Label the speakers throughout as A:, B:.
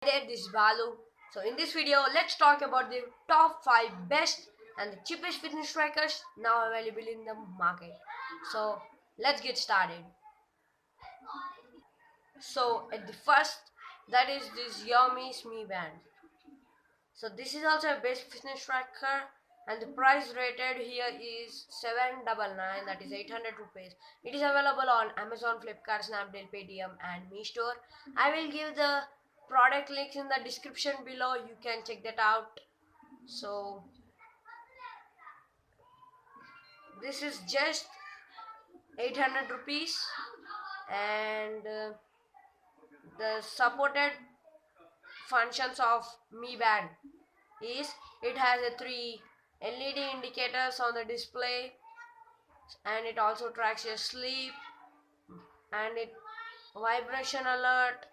A: There, this is Balu. So in this video, let's talk about the top 5 best and the cheapest fitness trackers now available in the market. So let's get started. So at the first, that is this Xiaomi's Mi Band. So this is also a best fitness tracker, and the price rated here is 799, that is 800 rupees. It is available on Amazon, Flipkart, Snapdeal, Paytm and Mi Store. I will give the product links in the description below. You can check that out. So this is just 800 rupees, and the supported functions of Mi Band is it has a 3 LED indicators on the display, and it also tracks your sleep, and it vibration alert.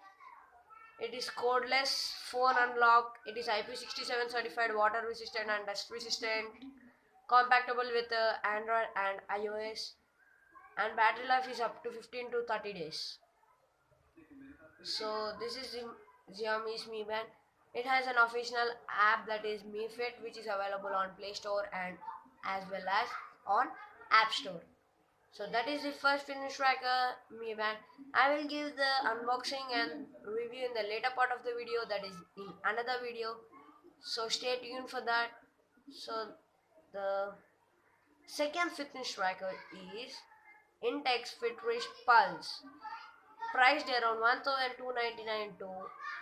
A: It is codeless phone unlock. It is IP67 certified, water resistant and dust resistant, compatible with Android and iOS, and battery life is up to 15 to 30 days. So this is the Xiaomi's Mi Band. It has an official app, that is Mi Fit, which is available on Play Store and as well as on App Store. So that is the first fitness tracker Mi Band. I will give the unboxing and review in the later part of the video, that is in another video. So stay tuned for that. So the second fitness tracker is Intex FitRich Pulse, priced around 1299 to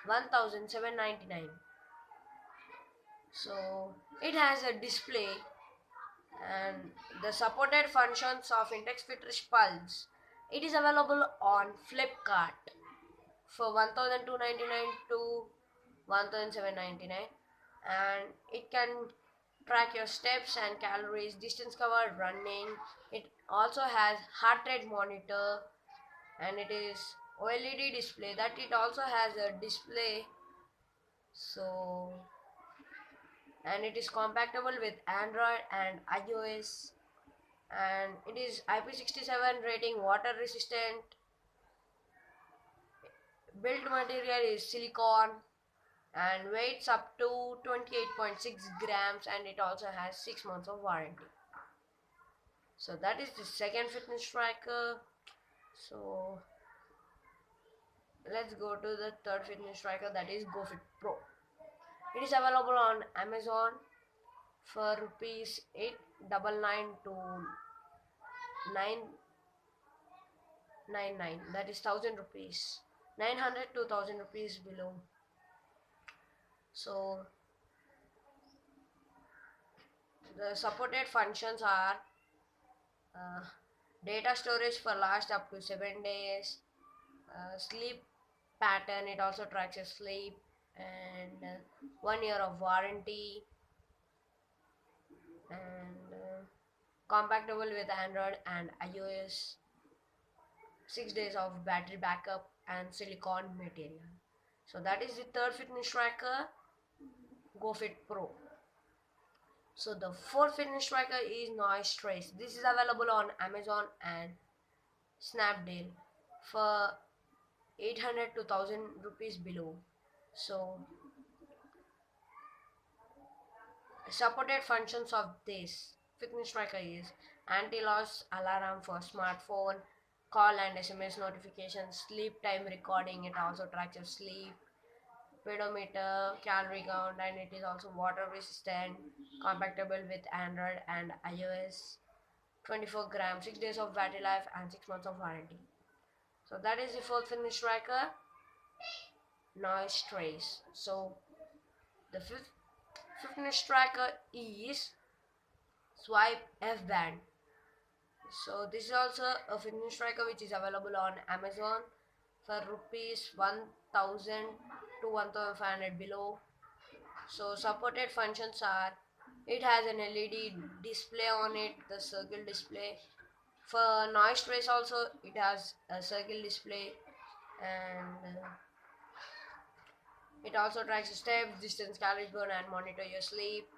A: 1799. So it has a display, and the supported functions of Intex FitRich Pulse. It is available on Flipkart for 1299 to 1799, and it can track your steps and calories, distance covered running. It also has heart rate monitor, and it is OLED display, that it also has a display. So, and it is compatible with Android and iOS, and it is IP67 rating, water resistant. Build material is silicone, and weights up to 28.6 grams, and it also has 6 months of warranty. So that is the second fitness tracker. So let's go to the third fitness tracker, that is GoFit Pro. It is available on Amazon for rupees 899 to 999, that is 1000 rupees, 900 to 1000 rupees below. So the supported functions are uh, data storage for last up to 7 days, sleep pattern, it also tracks your sleep, and 1 year of warranty, and compatible with Android and iOS, 6 days of battery backup, and silicone material. So that is the third fitness tracker, GoFit Pro. So the fourth fitness tracker is Noise Trace. This is available on Amazon and Snapdeal for 800 to 1000 rupees below. So supported functions of this fitness tracker is anti-loss alarm for smartphone, call and SMS notifications, sleep time recording, it also tracks your sleep, pedometer, calorie count, and it is also water resistant, compatible with Android and iOS, 24 grams, 6 days of battery life, and 6 months of warranty. So that is the fourth fitness tracker, Noise Trace. So the fifth fitness tracker is Swipe F Band. So this is also a fitness tracker which is available on Amazon for rupees 1000 to 1500 below. So supported functions are, it has an LED display on it, the circle display. For Noise Trace also it has a circle display, and it also tracks your steps, distance, calories burn, and monitor your sleep.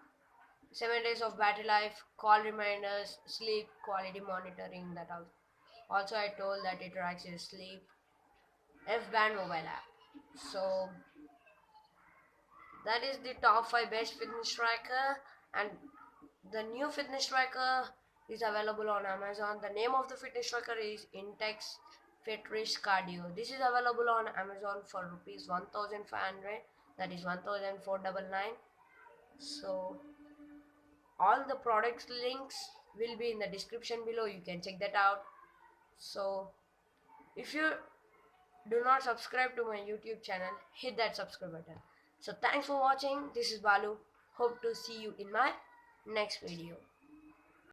A: 7 days of battery life, call reminders, sleep quality monitoring. That also I told that it tracks your sleep. F Band mobile app. So That is the top 5 best fitness tracker, and the new fitness tracker is available on Amazon. The name of the fitness tracker is Intex FitRisk Cardio. This is available on Amazon for rupees 1500, that is 1499. So all the products links will be in the description below, you can check that out. So if you do not subscribe to my YouTube channel, hit that subscribe button. So thanks for watching. This is Balu. Hope to see you in my next video.